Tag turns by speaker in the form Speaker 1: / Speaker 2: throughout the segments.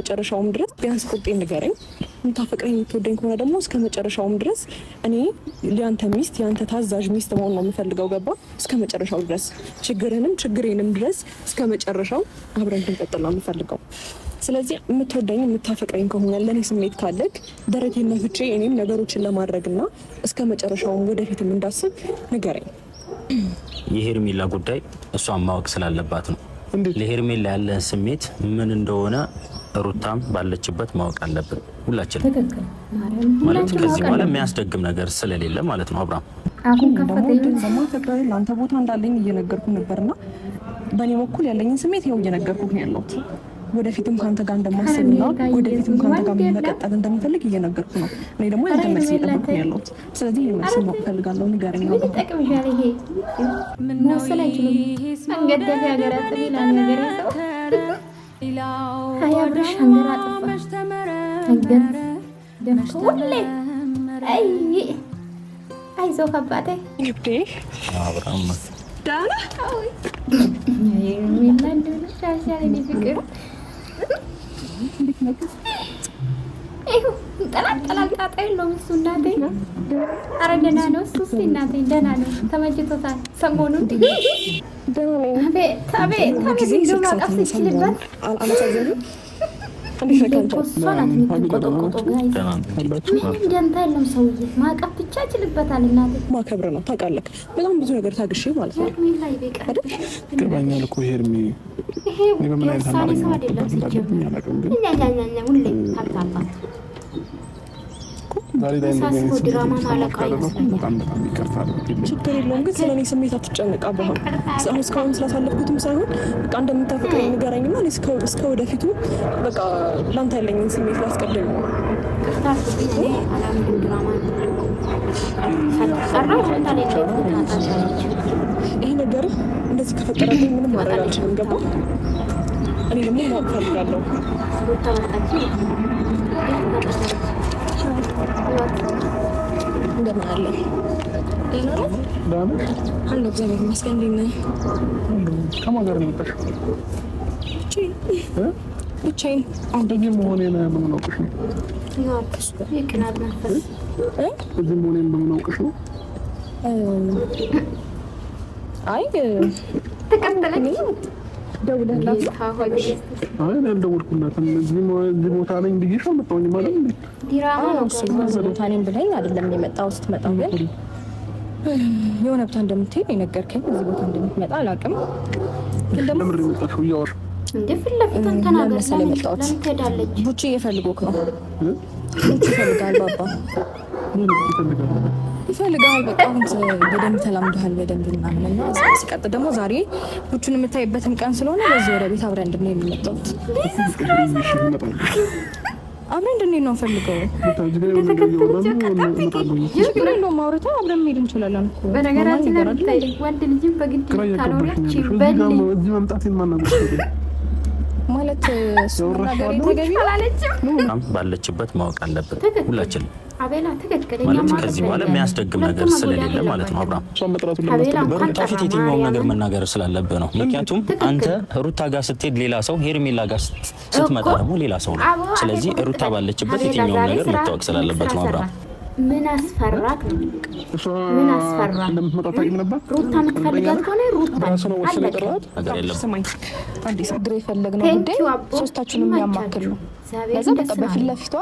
Speaker 1: መጨረሻውም ድረስ ቢያንስ ቁርጤን ንገረኝ። የምታፈቅረኝ የምትወደኝ ከሆነ ደግሞ እስከ መጨረሻውም ድረስ እኔ ያንተ ሚስት ያንተ ታዛዥ ሚስት መሆን ነው የምፈልገው። ገባ? እስከ መጨረሻው ድረስ ችግሬንም ድረስ እስከ መጨረሻው አብረን እንድንቀጥል ነው የምፈልገው። ስለዚህ የምትወደኝ የምታፈቅረኝ ከሆነ ለእኔ ስሜት ካለክ ደረቴን ነፍቼ እኔም ነገሮችን ለማድረግና እስከ መጨረሻውም ወደፊትም እንዳስብ ንገረኝ።
Speaker 2: የሄርሜላ ጉዳይ እሷን ማወቅ ስላለባት ነው። ለሄርሜላ ያለን ስሜት ምን እንደሆነ ሩታም ባለችበት ማወቅ አለብን ሁላችንም። ማለት ከዚህ በኋላ የሚያስደግም ነገር ስለሌለ ማለት ነው። አብርሃም
Speaker 1: አሁን ደግሞ ተቀበል ለአንተ ቦታ እንዳለኝ እየነገርኩ ነበርና በእኔ በኩል ያለኝን ስሜት ይኸው እየነገርኩ ነው ያለሁት። ወደፊትም ካንተ ጋር እንደማስብና ወደፊትም ካንተ ጋር መቀጠል እንደምፈልግ እየነገርኩ ነው። እኔ ደግሞ ያንተ መልስ እየጠበቅኩ ነው ያለሁት። ስለዚህ መልስ ማወቅ እፈልጋለሁ። ንገረኝ።
Speaker 3: ምን ይጠቅምሻል? ይሄ ምን ነው ስለዚህ አንገት ደፊ ሀገር አጥቢና ነገር ይዘው አያብርሽ ሀገር አጥፋ አንገት ደፍቶ ሁሌ አይዞህ አባቴ ይብዴ
Speaker 2: አብርሃም
Speaker 1: ዳና
Speaker 3: ምን እንደሆነ ሻሻለኝ ፍቅር ጠላል ጣጣ የለውም እሱ እናቴ። ኧረ ደህና ነው እሱ እናቴ ደህና ነው፣ ተመችቶታል ሰሞኑን። አቤት እንደው ማቀፍ ሲችልበት ደንታ የለም ሰውዬ፣ ማቀፍ ብቻ ይችልበታል። እናቴ
Speaker 1: ማከብር ነው ታውቃለህ። በጣም ብዙ ነገር ታግሼ ማለት ነው።
Speaker 4: ገባኛል እኮ ሄርሜ፣
Speaker 3: ይሄ ውሳኔ ሰው አይደለም ሲጀምር ሁሌ ታብታባት ድራማ ማለቃ
Speaker 4: በጣም ይከፋል።
Speaker 1: ችግር የለውም ግን ስለኔ ስሜት አትጨነቅ አብርሃም። እስካሁን ስላሳለፍኩትም ሳይሆን በቃ እንደምታፈቅረኝ ንገረኝና እስከ ወደፊቱ በቃ ላንተ ያለኝን ስሜት ላስቀድም ነው። ይሄ ነገር እንደዚህ ከፈጠረብኝ ምንም ማድረግ አልችልም። ገባ? እኔ ደግሞ ማወቅ ፈልጋለሁ። እንደምን አለ አለ እግዚአብሔር ይመስገን። እንዴት ነህ?
Speaker 4: ከማን ጋር ነው የመጣሽው?
Speaker 1: ብቻዬን።
Speaker 4: አንደኛ መሆኔን በምን አውቅሽ ነው?
Speaker 3: የቅናት መንፈስ
Speaker 4: እዚህ መሆኔን በምን አውቅሽ ነው?
Speaker 1: አይ
Speaker 3: ተቀበለኝ
Speaker 1: ደውለህላት?
Speaker 4: አይ አልደወልኩላትም። እዚህ ቦታ ነኝ ብዬሽ አልመጣሁኝ ማለት ነው።
Speaker 3: ዲራማ ነው
Speaker 1: እዚህ ቦታ ነኝ ብለኝ አይደለም የመጣሁት። ስትመጣው ግን የሆነ ቦታ እንደምትሄድ የነገርከኝ፣ እዚህ ቦታ እንደምትመጣ አላውቅም። ግን ደግሞ
Speaker 4: ለምን የመጣሽው? እያወራሽ
Speaker 3: እንደ ፊት ለፊት ተናገር። ለምን ትሄዳለች?
Speaker 1: ቡቺ እየፈልጎክ ነው። ቡቺ ይፈልጋል። ባባ ይፈልጋል። በቃ አሁን በደንብ ተላምደሃል በደንብ ምናምን እና ሲቀጥል ደግሞ ዛሬ ቡቹን የምታይበትም ቀን ስለሆነ በዚህ ወደ ቤት አብረን እንድንሄድ ነው የመጣሁት። አብረን እንድንሄድ ነው ፈልገው። ችግር የለውም አውርተን አብረን መሄድ እንችላለን እኮ።
Speaker 3: በነገራችን ላይ ወንድ ልጅም በግድ ካልሆነች
Speaker 4: እዚህ መምጣቴን ማናገር
Speaker 1: ማለት ሱናገር ተገቢ
Speaker 2: አላለችም። ባለችበት ማወቅ አለብን ሁላችንም።
Speaker 3: አቤላ ትክክለኛ
Speaker 2: ማለት ከዚህ በኋላ የሚያስደግም ነገር ስለሌለ ማለት ነው። አብርሃም በፊት የትኛውም ነገር መናገር ስላለብህ ነው። ምክንያቱም አንተ ሩታ ጋር ስትሄድ ሌላ ሰው፣ ሄርሜላ ጋር ስትመጣ ደግሞ ሌላ ሰው ነው። ስለዚህ ሩታ ባለችበት የትኛውም ነገር መታወቅ ስላለበት ነው። አብርሃም
Speaker 3: ምን አስፈራክ ነው? ምን አስፈራክ?
Speaker 4: እንደምትመጣ ታውቂም ነበር?
Speaker 3: ሩታ የምትፈልጋት ከሆነ ሩታ
Speaker 4: ነው ወሰነ የጠራት
Speaker 2: ነገር የለም።
Speaker 1: ስማኝ፣ አዲስ ድሬ የፈለግነው ጉዳይ ሶስታችንም የሚያማክል ነው። ለዛ በቃ በፊት ለፊቷ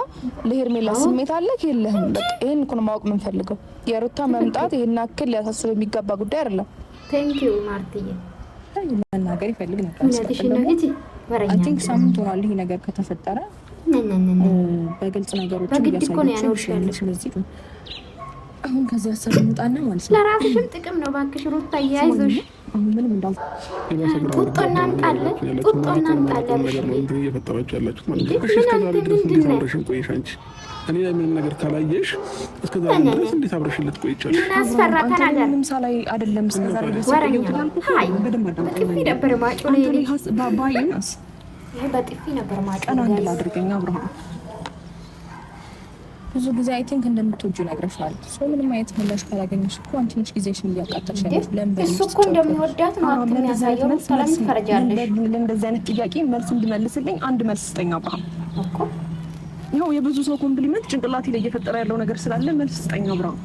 Speaker 1: ለሄርሜላ ስሜት አለክ የለህም? በቃ ይሄን እኮ ነው ማወቅ የምንፈልገው። የሩታ መምጣት ይሄን አክል ሊያሳስብ የሚገባ ጉዳይ አይደለም።
Speaker 3: ቴንክ ዩ ማርቲዬ።
Speaker 1: መናገር ይፈልግ ነበር።
Speaker 3: እነዚህ ነው እንጂ ወራኛ
Speaker 1: አይ ቲንክ ሳምንት ሆኗል ይሄ ነገር ከተፈጠረ። በግልጽ ነገሮችን እያሳየች። ስለዚህ አሁን ከዚህ ሀሳብ እንውጣና ማለት ነው።
Speaker 3: ለራስሽም ጥቅም ነው። እባክሽ ሩታ እያይዞሽ
Speaker 1: አሁን ምንም እንዳል
Speaker 3: ጡጦ እናምጣለን።
Speaker 4: እየፈጠራችሁ ያላችሁ ማለት ነው። እሺ እስከዛሬ ድረስ ቆይሽ አንቺ እኔ ላይ ምንም ነገር ካላየሽ እስከዛሬ ድረስ እንዴት አብረሽኝ ልትቆይ ይቻላል?
Speaker 3: ምን አስፈራ ተናገር።
Speaker 1: ምንም ሳላይ አይደለም እስከዛሬ ድረስ
Speaker 3: ሃይ በጥፊ ነበር ማጮ ላይ ይሄ በጥፊ ነበር ማጮ
Speaker 1: ቀን አንድ ላድርገኝ አብርሃም ብዙ ጊዜ አይ ቲንክ እንደምትወጂው ነግረሻል። ሰው ምንም አይነት ምላሽ ካላገኘሽ እኮ አንቺ ነሽ ጊዜሽን እያቃጠልሽ ያለሽ።
Speaker 3: እሱ እኮ እንደሚወዳት ነው አክት የሚያሳየው። ሰላም ትፈረጃለሽ።
Speaker 1: ለእንደዚህ አይነት ጥያቄ መልስ እንድመልስልኝ አንድ መልስ ስጠኝ አብርሃም።
Speaker 3: እኮ
Speaker 1: ይኸው የብዙ ሰው ኮምፕሊመንት ጭንቅላቴ ላይ እየፈጠረ ያለው ነገር ስላለ መልስ ስጠኝ አብርሃም።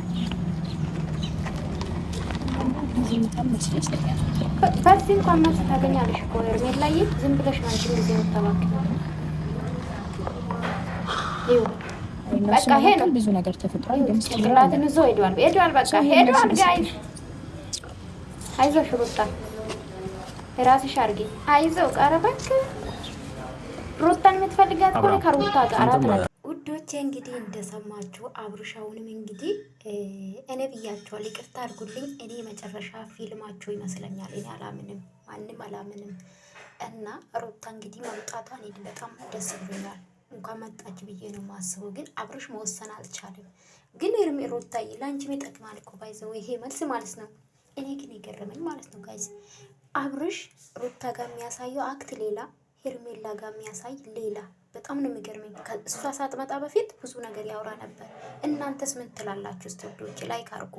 Speaker 3: በዚህ እንኳን መልስ ታገኛለሽ እኮ ሄርሜላዬ። ዝም ብለሽ ነው አንቺ ጊዜ የምታባክነው። በቃ ሄዶ
Speaker 1: ብዙ ነገር ተፈጥሯል። ግን
Speaker 3: ጭንቅላትን ይዞ ሄዷል። በቃ ሄዷል። ጋይስ አይዞሽ ሩታ ራስሽ አድርጊ። አይዞህ ቀረበክ ሩታን የምትፈልጋት ከሆነ ከሩታ ጋር ውዶቼ እንግዲህ እንደሰማችሁ አብርሻውንም እንግዲህ እኔ ብያቸዋል። ይቅርታ አድርጉልኝ። እኔ መጨረሻ ፊልማቸው ይመስለኛል። እኔ አላምንም፣ ማንም አላምንም። እና ሩታ እንግዲህ መምጣቷን እኔ በጣም ደስ ብሎኛል። እንኳን መጣች ብዬ ነው የማስበው። ግን አብርሽ መወሰን አልቻለም። ግን ሩታዬ ለአንቺም ይጠቅማል እኮ ባይዘው ይሄ መልስ ማለት ነው። እኔ ግን የገረመኝ ማለት ነው ጋይዝ አብርሽ ሩታ ጋር የሚያሳየው አክት ሌላ፣ ሄርሜላ ጋር የሚያሳይ ሌላ። በጣም ነው የሚገርመኝ። እሷ ሳትመጣ በፊት ብዙ ነገር ያወራ ነበር። እናንተስ ምን ትላላችሁ? ስቱዲዮች ላይክ አድርጉ።